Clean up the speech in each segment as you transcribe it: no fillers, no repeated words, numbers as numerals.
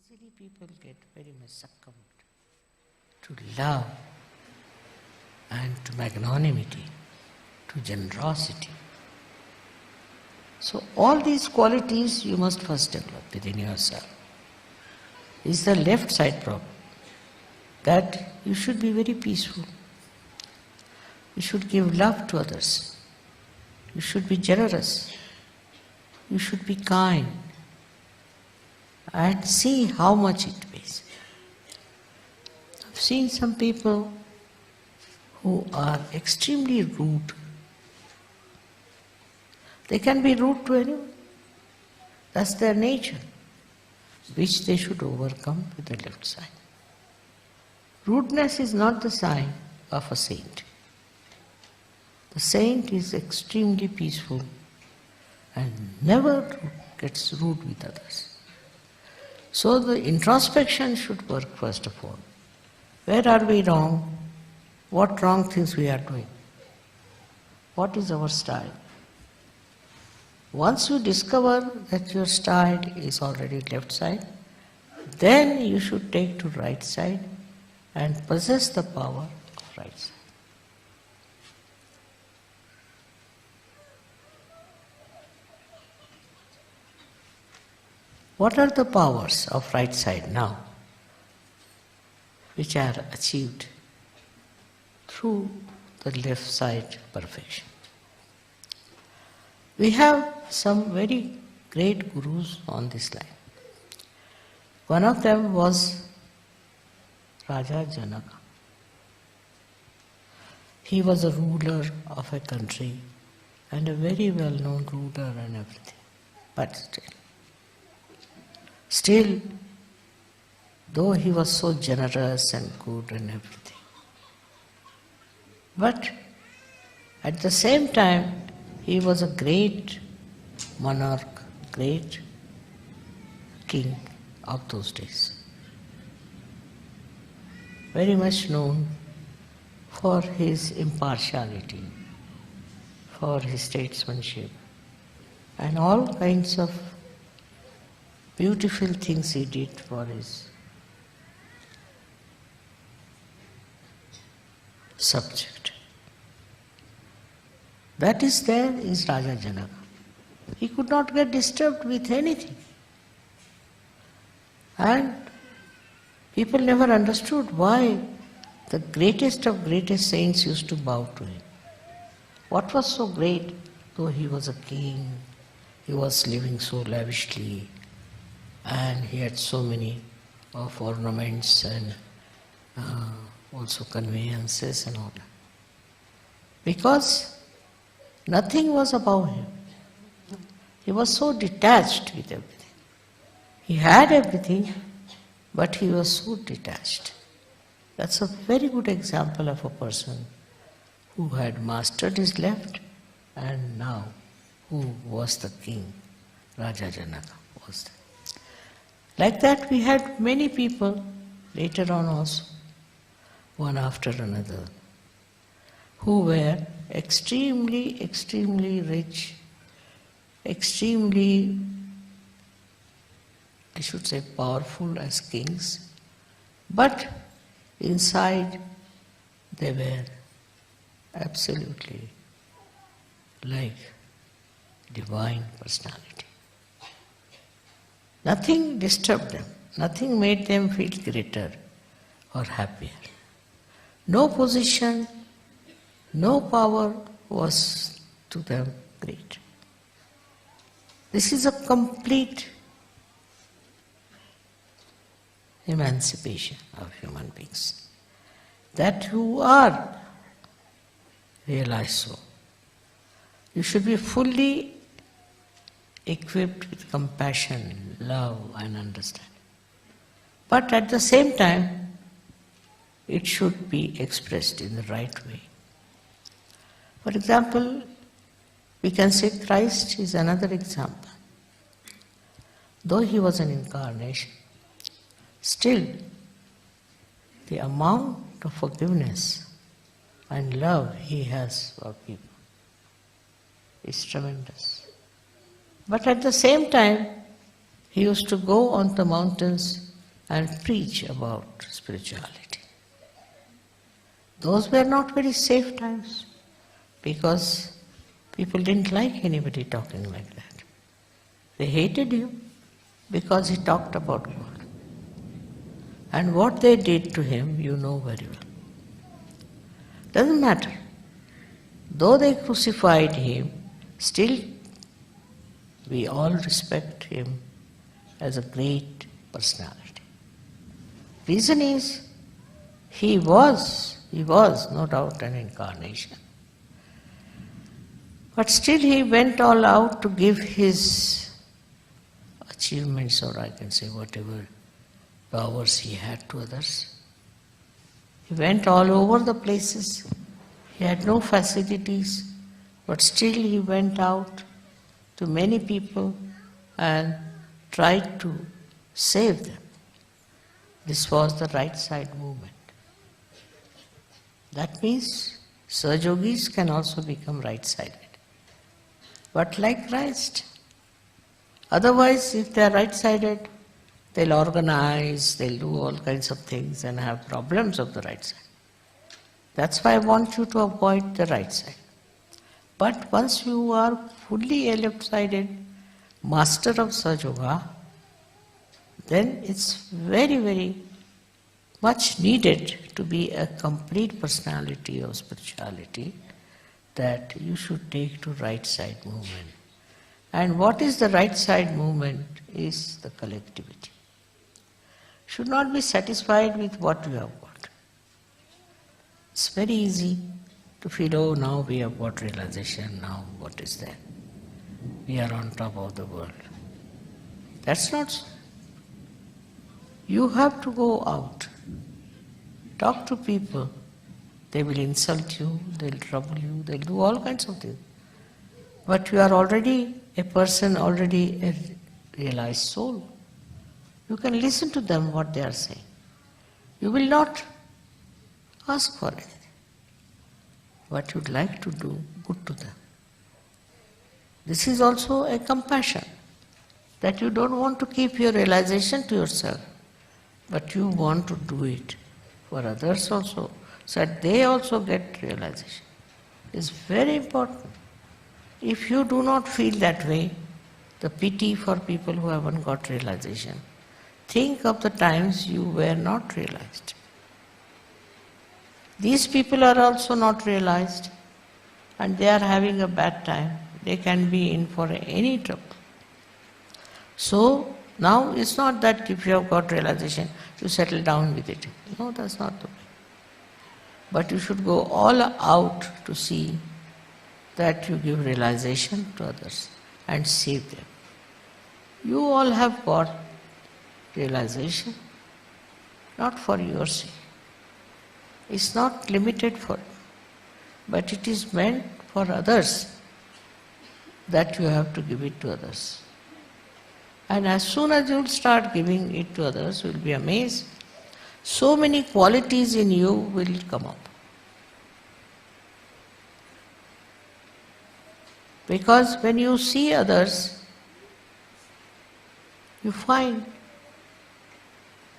Easily people get very much succumbed to love and to magnanimity, to generosity. So all these qualities you must first develop within yourself. Is the left side problem, that you should be very peaceful. You should give love to others. You should be generous. You should be kind. And see how much it pays. I've seen some people who are extremely rude. They can be rude to anyone. That's their nature, which they should overcome with the left side. Rudeness is not the sign of a saint. The saint is extremely peaceful and never gets rude with others. So the introspection should work first of all. Where are we wrong? What wrong things we are doing? What is our style? Once you discover that your style is already left side, then you should take to right side and possess the power of right side. What are the powers of right side now, which are achieved through the left side perfection? We have some very great gurus on this line. One of them was Raja Janaka. He was a ruler of a country and a very well-known ruler and everything. But still, though he was so generous and good and everything, but at the same time, he was a great monarch, great king of those days. Very much known for his impartiality, for his statesmanship, and all kinds of beautiful things he did for his subject. That is Raja Janaka. He could not get disturbed with anything. And people never understood why the greatest of greatest saints used to bow to him. What was so great? Though he was a king, he was living so lavishly, and he had so many of ornaments and also conveyances and all that. Because nothing was above him. He was so detached with everything. He had everything, but he was so detached. That's a very good example of a person who had mastered his left and now who was the king. Raja Janaka was there. Like that we had many people later on also, one after another, who were extremely, extremely rich, extremely, I should say, powerful as kings, but inside they were absolutely like divine personality. Nothing disturbed them, nothing made them feel greater or happier. No position, no power was to them great. This is a complete emancipation of human beings. That you are realized so. You should be fully equipped with compassion, love and understanding. But at the same time, it should be expressed in the right way. For example, we can say Christ is another example. Though he was an incarnation, still the amount of forgiveness and love he has for people is tremendous. But at the same time, he used to go on the mountains and preach about spirituality. Those were not very safe times because people didn't like anybody talking like that. They hated him because he talked about God. And what they did to him, you know very well. Doesn't matter. Though they crucified him, still we all respect him as a great personality. Reason is, he was no doubt an incarnation. But still he went all out to give his achievements, or I can say whatever powers he had to others. He went all over the places. He had no facilities, but still he went out to many people and tried to save them. This was the right side movement. That means Sahajogis can also become right-sided. But like Christ. Otherwise, if they are right-sided, they'll organize, they'll do all kinds of things and have problems of the right side. That's why I want you to avoid the right side. But once you are fully left-sided, master of Sahajoga, then it's very, very much needed to be a complete personality of spirituality that you should take to right side movement. And what is the right side movement is the collectivity. Should not be satisfied with what you have got. It's very easy to feel, oh, now we have got realization, now what is that? We are on top of the world. That's not so. You have to go out, talk to people. They will insult you, they'll trouble you, they'll do all kinds of things. But you are already a person, already a realized soul. You can listen to them what they are saying. You will not ask for anything. But you'd like to do good to them. This is also a compassion, that you don't want to keep your realization to yourself, but you want to do it for others also, so that they also get realization. It's very important. If you do not feel that way, the pity for people who haven't got realization, think of the times you were not realized. These people are also not realized and they are having a bad time. They can be in for any trouble. So now it's not that if you have got realization, you settle down with it. No, that's not the way. But you should go all out to see that you give realization to others and save them. You all have got realization, not for your sake. It's not limited for you, but it is meant for others, that you have to give it to others. And as soon as you start giving it to others, you will be amazed. So many qualities in you will come up. Because when you see others, you find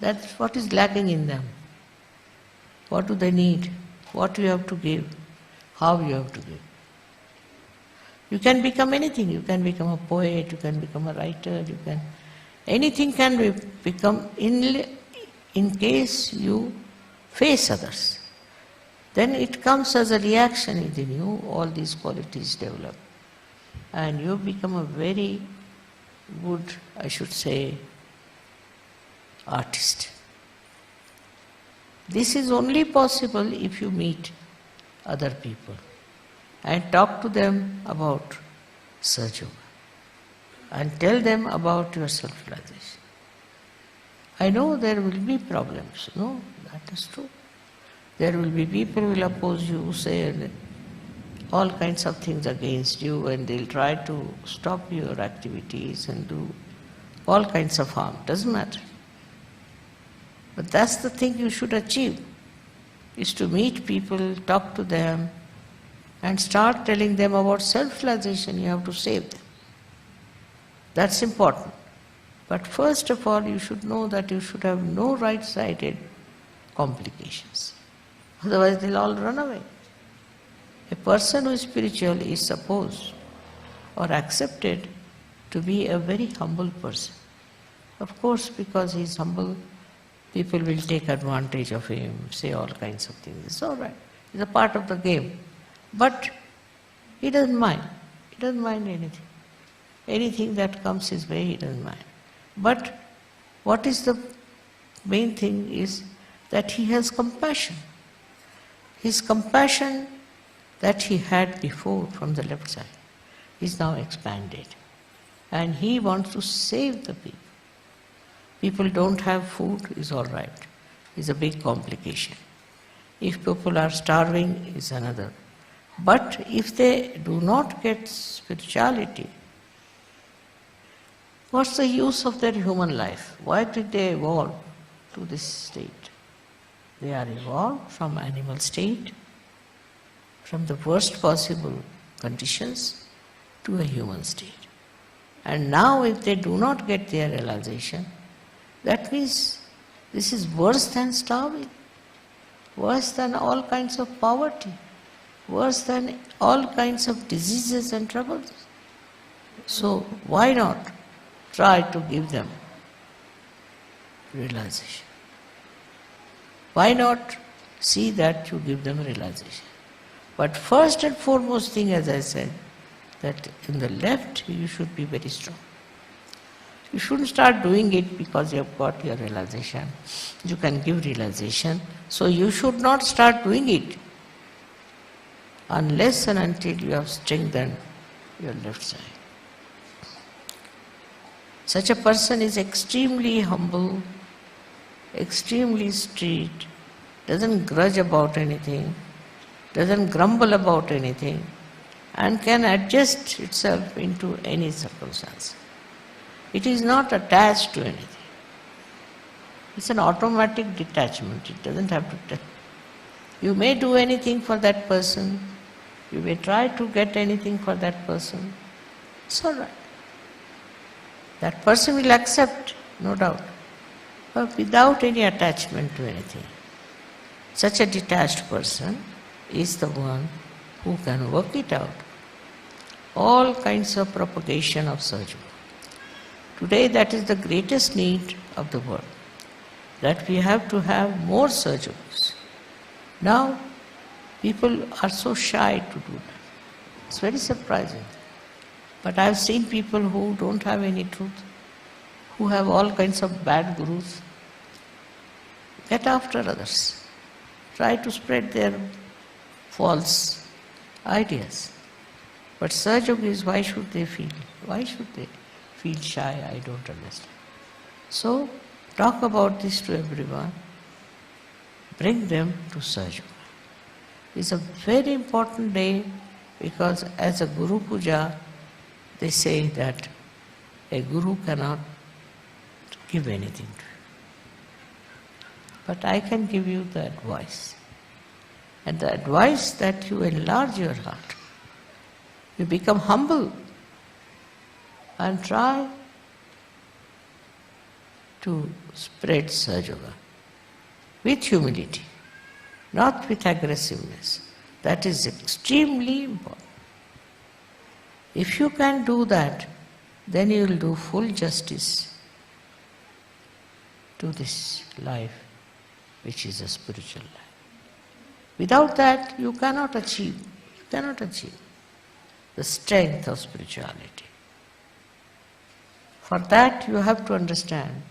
that's what is lacking in them. What do they need? What you have to give? How you have to give? You can become anything. You can become a poet, you can become a writer, anything can become in case you face others. Then it comes as a reaction within you, all these qualities develop. And you become a very good, I should say, artist. This is only possible if you meet other people and talk to them about Sahajoga and tell them about your self-realization. I know there will be problems. No, that is true. There will be people who will oppose you, say all kinds of things against you, and they'll try to stop your activities and do all kinds of harm. Doesn't matter. But that's the thing you should achieve, is to meet people, talk to them, and start telling them about self-realization. You have to save them. That's important. But first of all, you should know that you should have no right-sided complications. Otherwise, they'll all run away. A person who is spiritual is supposed or accepted to be a very humble person. Of course, because he is humble, people will take advantage of him, say all kinds of things. It's all right. It's a part of the game. But he doesn't mind. He doesn't mind anything. Anything that comes his way, he doesn't mind. But what is the main thing is that he has compassion. His compassion that he had before from the left side is now expanded. And he wants to save the people. People don't have food is all right. It's a big complication. If people are starving is another. But if they do not get spirituality, what's the use of their human life? Why did they evolve to this state? They are evolved from animal state, from the worst possible conditions to a human state. And now if they do not get their realization, that means this is worse than starving, worse than all kinds of poverty, worse than all kinds of diseases and troubles. So why not try to give them realization? Why not see that you give them realization? But first and foremost thing, as I said, that in the left you should be very strong. You shouldn't start doing it because you have got your realization. You can give realization, so you should not start doing it unless and until you have strengthened your left side. Such a person is extremely humble, extremely straight, doesn't grudge about anything, doesn't grumble about anything, and can adjust itself into any circumstance. It is not attached to anything. It's an automatic detachment. It doesn't have to. You may do anything for that person. You may try to get anything for that person. It's all right. That person will accept, no doubt, but without any attachment to anything. Such a detached person is the one who can work it out. All kinds of propagation of surgery. Today that is the greatest need of the world, that we have to have more surgeries. Now people are so shy to do that. It's very surprising. But I've seen people who don't have any truth, who have all kinds of bad gurus. Get after others. Try to spread their false ideas. But Sahaj Yoga is, why should they feel? Why should they feel shy? I don't understand. So, talk about this to everyone. Bring them to Sahaj Yoga. It's a very important day because as a Guru Puja, they say that a Guru cannot give anything to you. But I can give you the advice. And the advice that you enlarge your heart. You become humble and try to spread Sahaj Yoga with humility, not with aggressiveness. That is extremely important. If you can do that, then you will do full justice to this life, which is a spiritual life. Without that, you cannot achieve the strength of spirituality. For that, you have to understand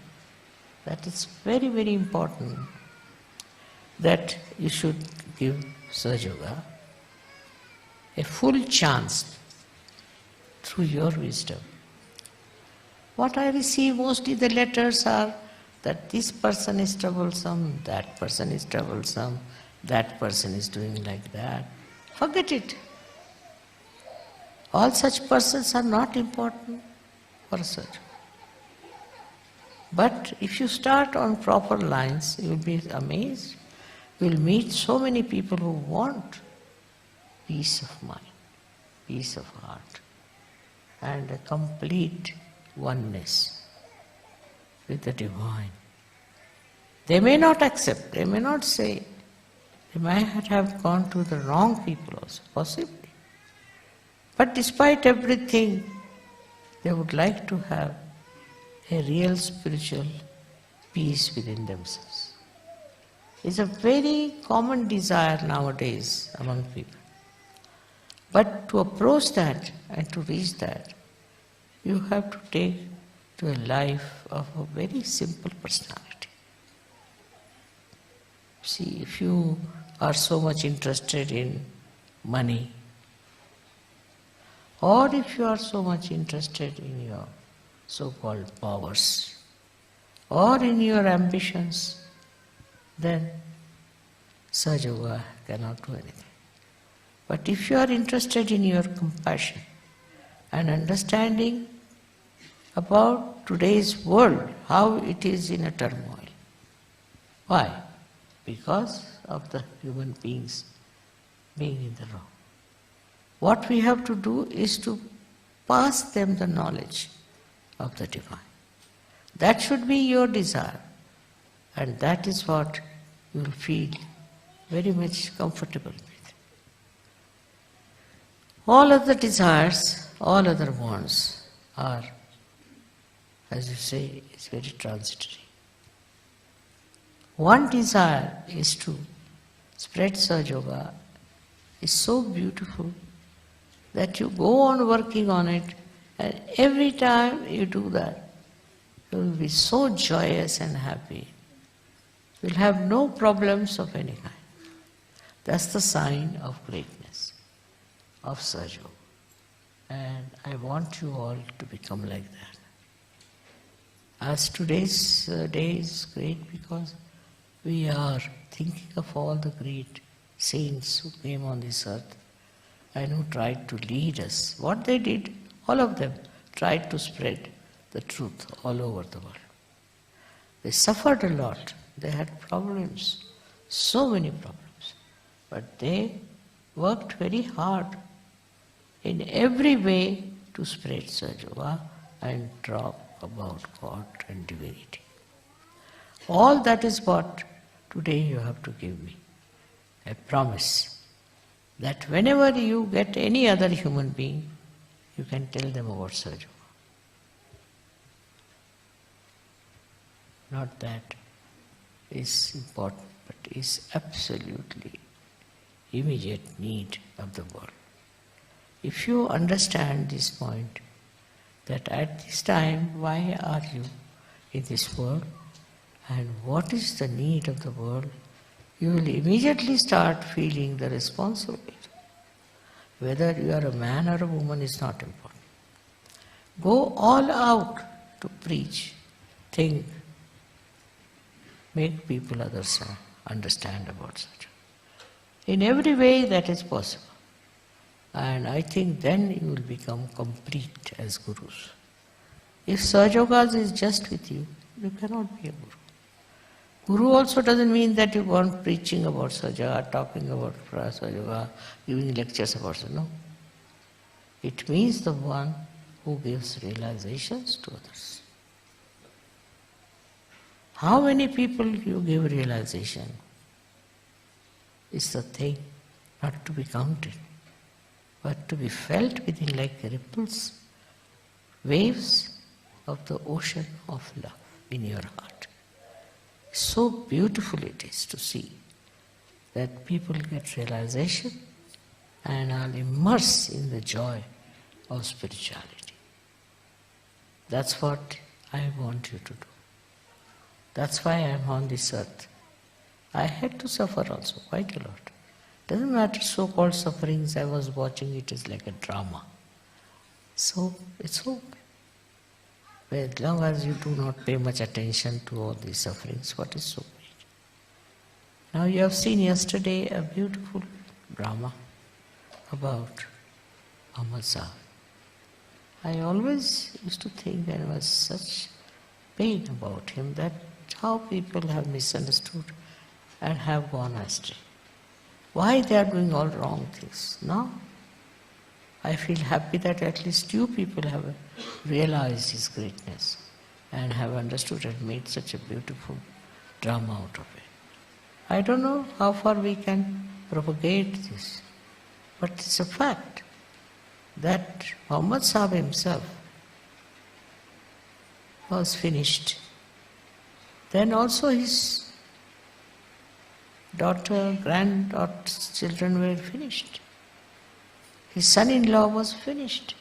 that it's very, very important that you should give Sahaj Yoga a full chance through your wisdom. What I receive mostly the letters are that this person is troublesome, that person is troublesome, that person is doing like that. Forget it. All such persons are not important for a search. But if you start on proper lines, you will be amazed. You will meet so many people who want peace of mind, peace of heart, and a complete oneness with the divine. They may not accept, they may not say, they might have gone to the wrong people also, possibly. But despite everything, they would like to have a real spiritual peace within themselves. It's a very common desire nowadays among people. But to approach that and to reach that, you have to take to a life of a very simple personality. See, if you are so much interested in money, or if you are so much interested in your so-called powers, or in your ambitions, then Sahaja Yoga cannot do anything. But if you are interested in your compassion and understanding about today's world, how it is in a turmoil. Why? Because of the human beings being in the wrong. What we have to do is to pass them the knowledge of the divine. That should be your desire, and that is what you will feel very much comfortable with. All other desires, all other wants are, as you say, it's very transitory. One desire is to spread Sahaja Yoga, is so beautiful that you go on working on it, and every time you do that, you will be so joyous and happy. You will have no problems of any kind. That's the sign of greatness of Sahaja Yoga. And I want you all to become like that. As today's day is great because we are thinking of all the great saints who came on this earth and who tried to lead us. What they did, all of them tried to spread the truth all over the world. They suffered a lot. They had problems, so many problems. But they worked very hard in every way to spread Sahaja Yoga and talk about God and divinity. All that is what today you have to give me. A promise that whenever you get any other human being, you can tell them about Sahaja Yoga. Not that is important, but is absolutely immediate need of the world. If you understand this point, that at this time, why are you in this world and what is the need of the world, you will immediately start feeling the responsibility. Whether you are a man or a woman is not important. Go all out to preach, think, make people others understand about such. In every way that is possible. And I think then you will become complete as gurus. If Sahaja Yoga is just with you, you cannot be a guru. Guru also doesn't mean that you go on preaching about Sahaja Yoga, talking about Sahaja Yoga, giving lectures about Sahaja Yoga. No. It means the one who gives realizations to others. How many people you give realization is the thing not to be counted, but to be felt within like ripples, waves of the ocean of love in your heart. So beautiful it is to see that people get realization and are immersed in the joy of spirituality. That's what I want you to do. That's why I am on this earth. I had to suffer also quite a lot. Doesn't matter so-called sufferings, I was watching it as like a drama. So it's okay. As long as you do not pay much attention to all these sufferings, what is so great? Now you have seen yesterday a beautiful drama about Ahmad Sahib. I always used to think there was such pain about him that how people have misunderstood and have gone astray. Why they are doing all wrong things? No. I feel happy that at least you people have realized his greatness and have understood and made such a beautiful drama out of it. I don't know how far we can propagate this, but it's a fact that Muhammad Sahib himself was finished. Then also his daughter, granddaughter's children were finished. His son-in-law was finished.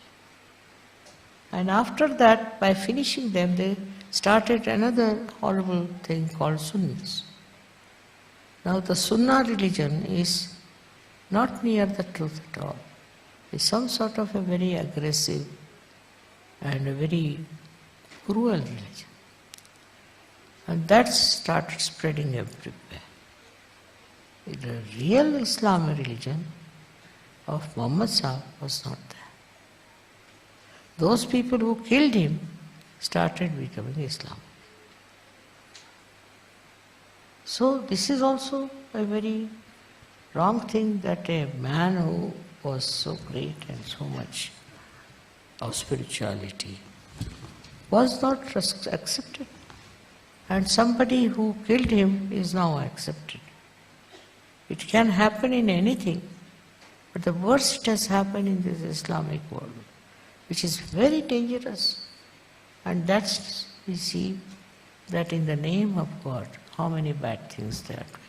And after that, by finishing them, they started another horrible thing called Sunnis. Now the Sunnah religion is not near the truth at all. It's some sort of a very aggressive and a very cruel religion. And that started spreading everywhere. The real Islamic religion of Muhammad Sahib was not there. Those people who killed him started becoming Islam. So this is also a very wrong thing that a man who was so great and so much of spirituality was not accepted. And somebody who killed him is now accepted. It can happen in anything, but the worst it has happened in this Islamic world, which is very dangerous. And that's, we see that in the name of God, how many bad things there are doing.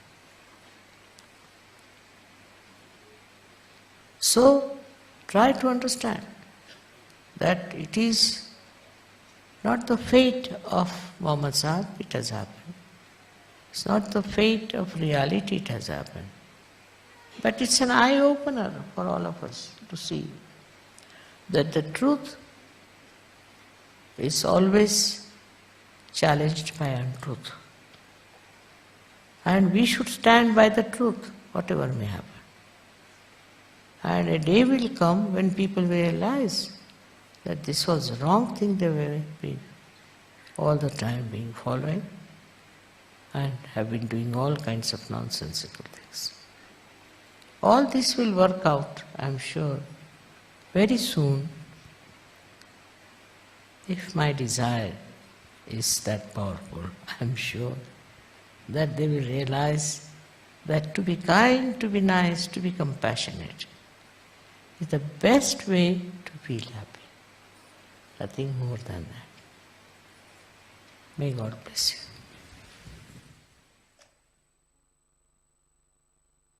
So, try to understand that it is not the fate of Muhammad Sahib, it has happened. It's not the fate of reality, it has happened. But it's an eye-opener for all of us to see that the truth is always challenged by untruth. And we should stand by the truth, whatever may happen. And a day will come when people realize that this was the wrong thing they were all the time being following and have been doing all kinds of nonsensical things. All this will work out, I am sure, very soon, if my desire is that powerful. I am sure that they will realize that to be kind, to be nice, to be compassionate is the best way to feel happy. Nothing more than that. May God bless you.